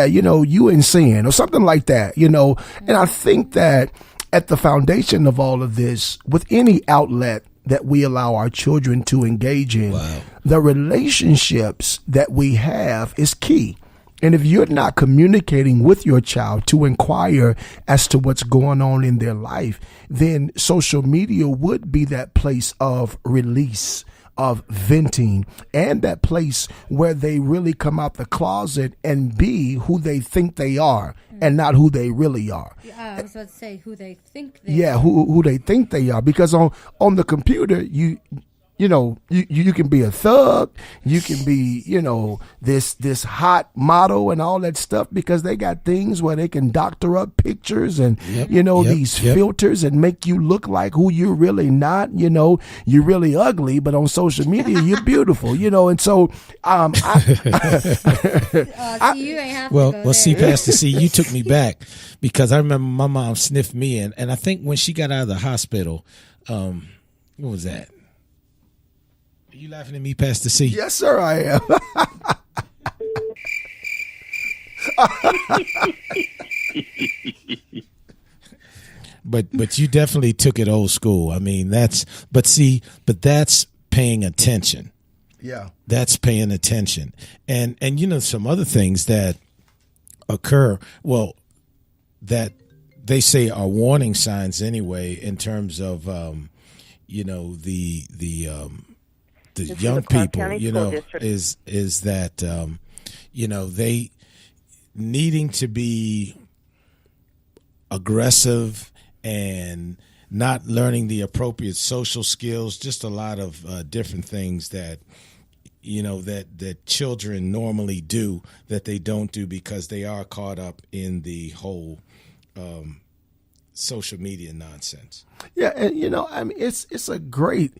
yeah, you in sin or something like that, And I think that at the foundation of all of this, with any outlet that we allow our children to engage in, the relationships that we have is key. And if you're not communicating with your child to inquire as to what's going on in their life, then social media would be that place of release, of venting, and that place where they really come out the closet and be who they think they are and not who they really are. Yeah, I was about to say who they think they are. Who they think they are. Because on the computer, you can be a thug, you can be, this hot model and all that stuff, because they got things where they can doctor up pictures and, these filters and make you look like who you're really not. You're really ugly, but on social media, you're beautiful, and so, you ain't have to go there. See, Pastor C, you took me back, because I remember my mom sniffed me in, and I think when she got out of the hospital, what was that? Are you laughing at me, Pastor C? Yes, sir, I am. But you definitely took it old school. I mean, that's paying attention. Yeah. That's paying attention. And some other things that occur, that they say are warning signs anyway, in terms of the young people, is that, they needing to be aggressive and not learning the appropriate social skills, just a lot of different things that, that children normally do that they don't do because they are caught up in the whole social media nonsense. Yeah, and it's a great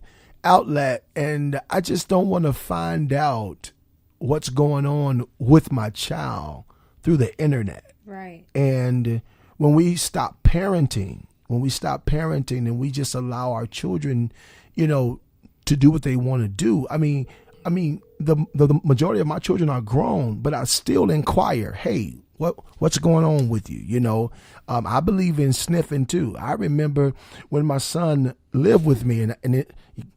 outlet, and I just don't want to find out what's going on with my child through the internet. Right. And when we stop parenting and we just allow our children, to do what they want to do. I mean, the majority of my children are grown, but I still inquire, hey, what's going on with you? I believe in sniffing too. I remember when my son lived with me,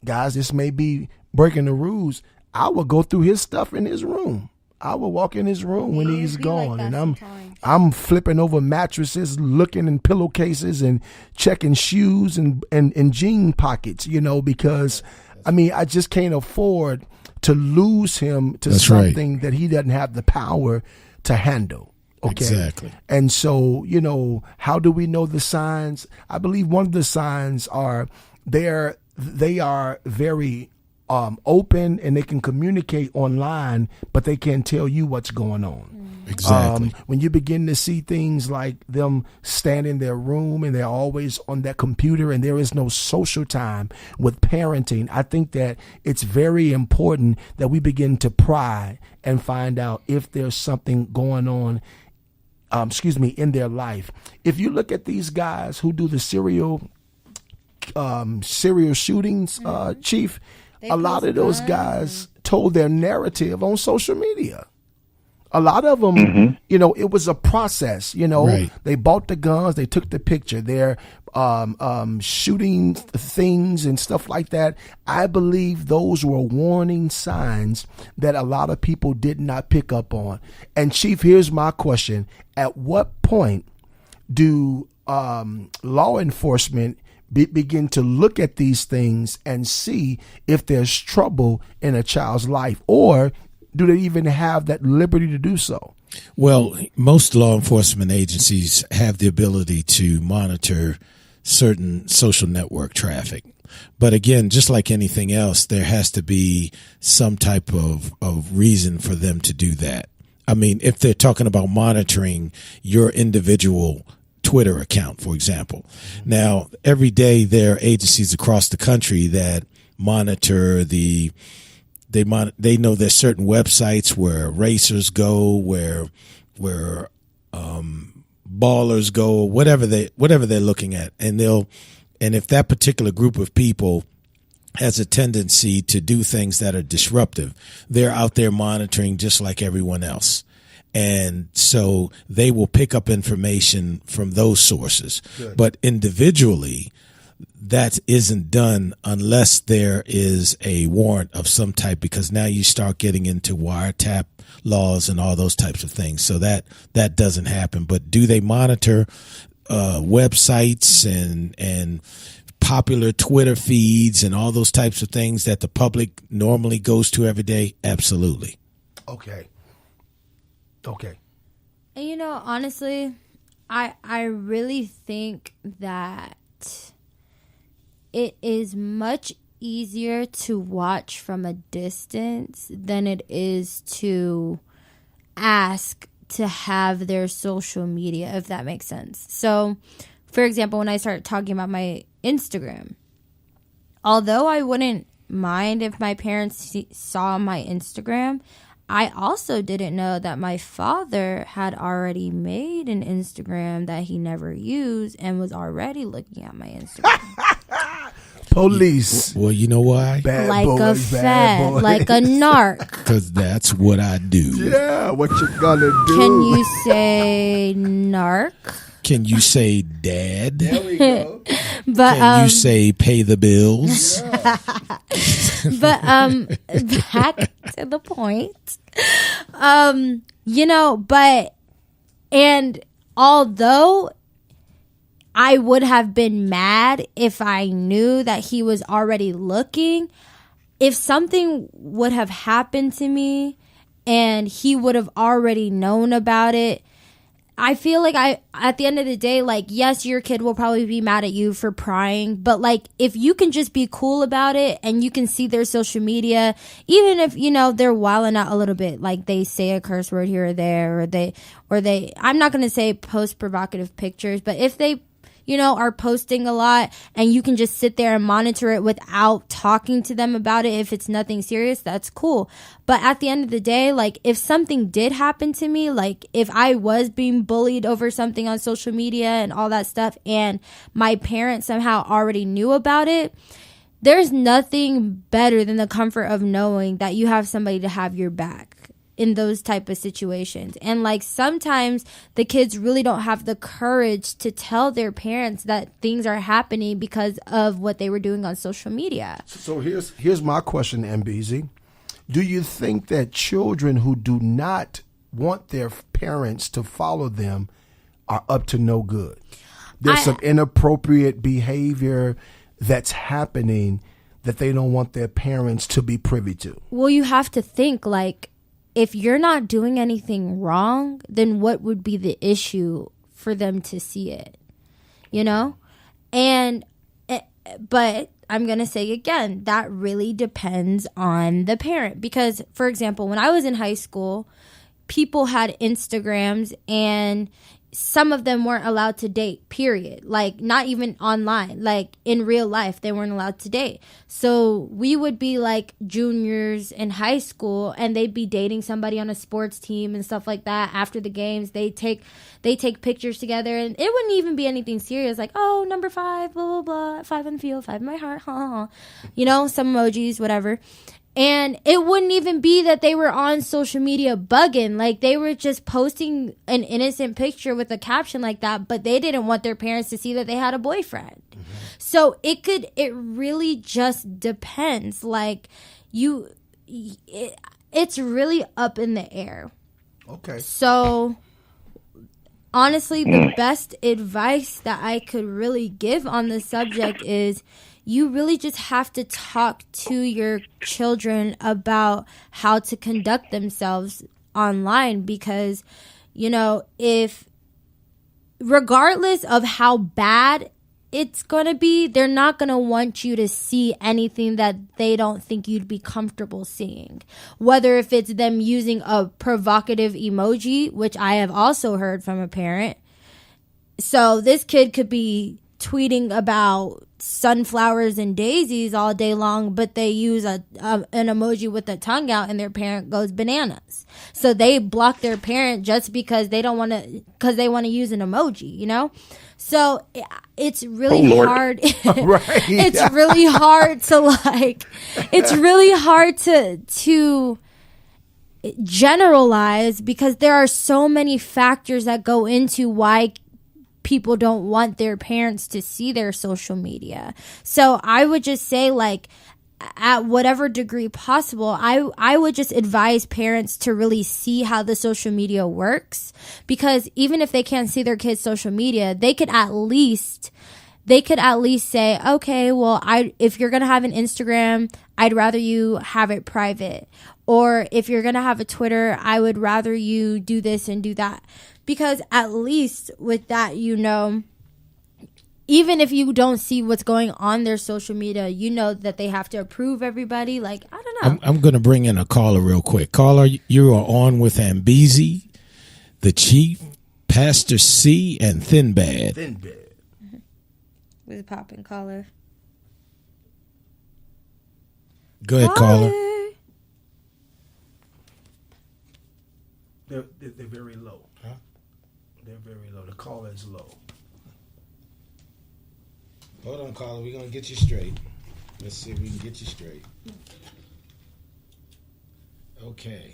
guys, this may be breaking the rules. I would go through his stuff in his room. I would walk in his room when he's gone, like, and I'm flipping over mattresses, looking in pillowcases, and checking shoes and jean pockets. Because I just can't afford to lose him to something that he doesn't have the power to handle. Okay. Exactly. And so, how do we know the signs? I believe one of the signs are they are very open, and they can communicate online, but they can't tell you what's going on. Exactly. When you begin to see things like them stand in their room and they're always on that computer and there is no social time with parenting, I think that it's very important that we begin to pry and find out if there's something going on in their life. If you look at these guys who do the serial shootings, Chief, a lot of those guys told their narrative on social media. A lot of them, it was a process, Right. They bought the guns, they took the picture, they're shooting things and stuff like that. I believe those were warning signs that a lot of people did not pick up on. And Chief, here's my question. At what point do law enforcement begin to look at these things and see if there's trouble in a child's life, or do they even have that liberty to do so? Well, most law enforcement agencies have the ability to monitor certain social network traffic. But again, just like anything else, there has to be some type of reason for them to do that. I mean, if they're talking about monitoring your individual Twitter account, for example. Now, every day there are agencies across the country that monitor they know there's certain websites where racers go, where ballers go, whatever they're looking at, and if that particular group of people has a tendency to do things that are disruptive, they're out there monitoring just like everyone else. And so they will pick up information from those sources. Good. But individually, that isn't done unless there is a warrant of some type, because now you start getting into wiretap laws and all those types of things. So that doesn't happen. But do they monitor websites and popular Twitter feeds and all those types of things that the public normally goes to every day? Absolutely. Okay. And honestly, I really think that it is much easier to watch from a distance than it is to ask to have their social media, if that makes sense. So, for example, when I start talking about my Instagram, although I wouldn't mind if my parents saw my Instagram, I also didn't know that my father had already made an Instagram that he never used and was already looking at my Instagram. Police. Well, you know why? Bad like boys, a fed, like a narc. Because that's what I do. Yeah, what you gonna do? Can you say narc? Can you say dad? There we go. But can you say pay the bills? But back to the point. And although I would have been mad if I knew that he was already looking, if something would have happened to me and he would have already known about it, I feel like at the end of the day, like, yes, your kid will probably be mad at you for prying, but like, if you can just be cool about it and you can see their social media, even if, they're wilding out a little bit, like they say a curse word here or there, or they, I'm not going to say post provocative pictures, but if they, are posting a lot and you can just sit there and monitor it without talking to them about it, if it's nothing serious, that's cool. But at the end of the day, like, if something did happen to me, like if I was being bullied over something on social media and all that stuff, and my parents somehow already knew about it, there's nothing better than the comfort of knowing that you have somebody to have your back in those type of situations. And like, sometimes the kids really don't have the courage to tell their parents that things are happening because of what they were doing on social media. So here's my question, MBZ. Do you think that children who do not want their parents to follow them are up to no good? There's some inappropriate behavior that's happening that they don't want their parents to be privy to. Well, you have to think, like, if you're not doing anything wrong, then what would be the issue for them to see it? But I'm going to say again, that really depends on the parent. Because, for example, when I was in high school, people had Instagrams and some of them weren't allowed to date, period. Like, not even online. Like, in real life, they weren't allowed to date. So we would be like juniors in high school and they'd be dating somebody on a sports team and stuff like that. After the games, they take pictures together, and it wouldn't even be anything serious. Like, oh, number 5, blah, blah, blah, 5 in the field, 5 in my heart, ha, ha. Some emojis, whatever. And it wouldn't even be that they were on social media bugging. Like, they were just posting an innocent picture with a caption like that, but they didn't want their parents to see that they had a boyfriend. Mm-hmm. So it really just depends. Like, it's really up in the air. Okay. So honestly, the best advice that I could really give on this subject is, you really just have to talk to your children about how to conduct themselves online, because, if regardless of how bad it's going to be, they're not going to want you to see anything that they don't think you'd be comfortable seeing. Whether if it's them using a provocative emoji, which I have also heard from a parent. So this kid could be tweeting about sunflowers and daisies all day long, but they use an emoji with a tongue out and their parent goes bananas. So they block their parent just because they want to use an emoji, So it's really hard. Right. It's really hard to it's really hard to generalize because there are so many factors that go into why people don't want their parents to see their social media. So I would just say, like, at whatever degree possible, I would just advise parents to really see how the social media works, because even if they can't see their kids' social media, they could at least say, okay, well, if you're going to have an Instagram, I'd rather you have it private. Or if you're going to have a Twitter, I would rather you do this and do that. Because at least with that, you know, even if you don't see what's going on their social media, you know that they have to approve everybody. Like, I don't know. I'm going to bring in a caller real quick. Caller, you are on with Ambezy, the Chief, Pastor C, and Thinbad. Thinbad. With a popping caller. Go ahead, caller. They're very low. Huh? They're very low. The caller is low. Hold on, caller. We're going to get you straight. Let's see if we can get you straight. Okay.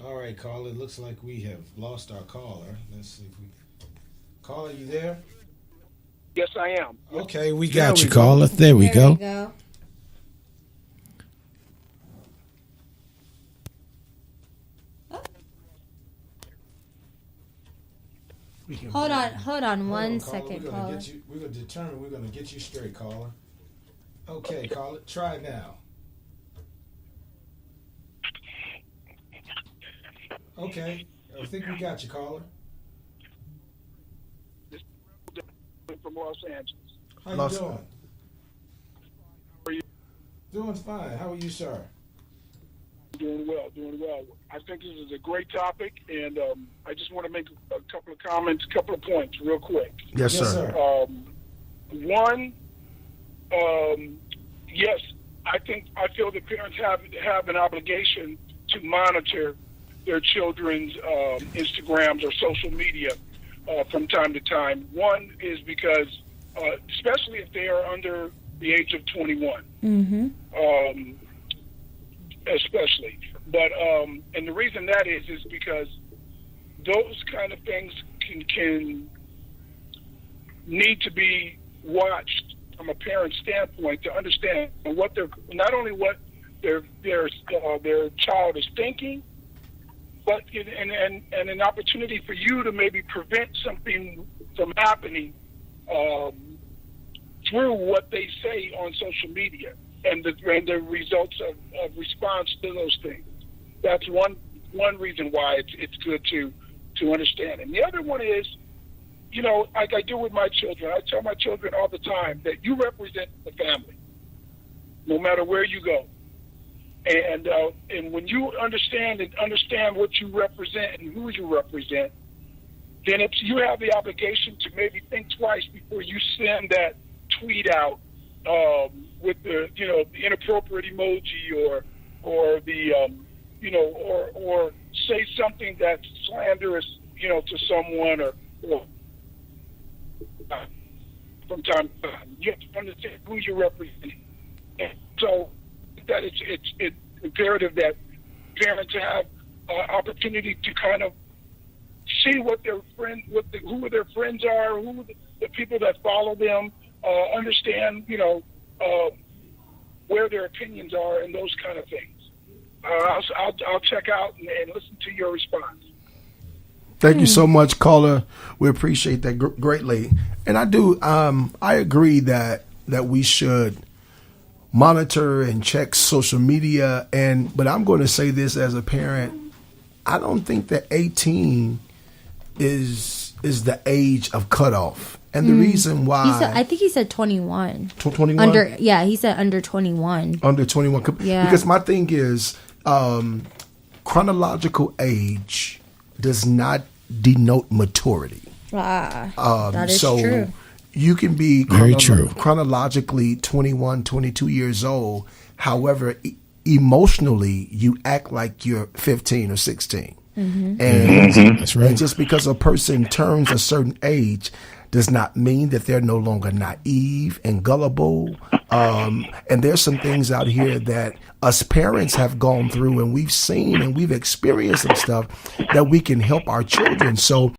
All right, caller. It looks like we have lost our caller. Let's see if we... Caller, you there? Yes, I am. Okay, we got you, caller. There we go. Hold on one second, caller. We're going to determine, we're going to get you straight, caller. Okay, caller, try it now. Okay, I think we got you, caller. From Los Angeles. How you doing? How are you? Doing fine. How are you, sir? Doing well. I think this is a great topic, and I just want to make a couple of comments, a couple of points real quick. Yes, sir. One, yes, I feel that parents have an obligation to monitor their children's Instagrams or social media from time to time. One is because, especially if they are under the age of 21, especially. But and the reason that is because those kind of things can need to be watched from a parent standpoint to understand what not only what their child is thinking, but and an opportunity for you to maybe prevent something from happening through what they say on social media and the results of response to those things. That's one reason why it's good to understand. And the other one is, you know, like I do with my children. I tell my children all the time that you represent the family, no matter where you go. And when you understand what you represent and who you represent, then you have the obligation to maybe think twice before you send that tweet out with the inappropriate emoji or the or say something that's slanderous to someone or from time to time. You have to understand who you represent. And so that it's imperative that parents have opportunity to kind of see what their friends, who their friends are, who the people that follow them, understand, where their opinions are and those kind of things. I'll check out and listen to your response. Thank you so much, caller. We appreciate that greatly. And I do, I agree that we should monitor and check social media. But I'm going to say this as a parent. I don't think that 18 is the age of cutoff. And the reason why... I think he said 21. 21? He said under 21. Under 21. Yeah. Because my thing is, chronological age does not denote maturity. That is true. You can be very true. Chronologically 21, 22 years old. However, emotionally, you act like you're 15 or 16. And That's right. And just because a person turns a certain age does not mean that they're no longer naive and gullible. And there's some things out here that us parents have gone through and we've seen and we've experienced some stuff that we can help our children. So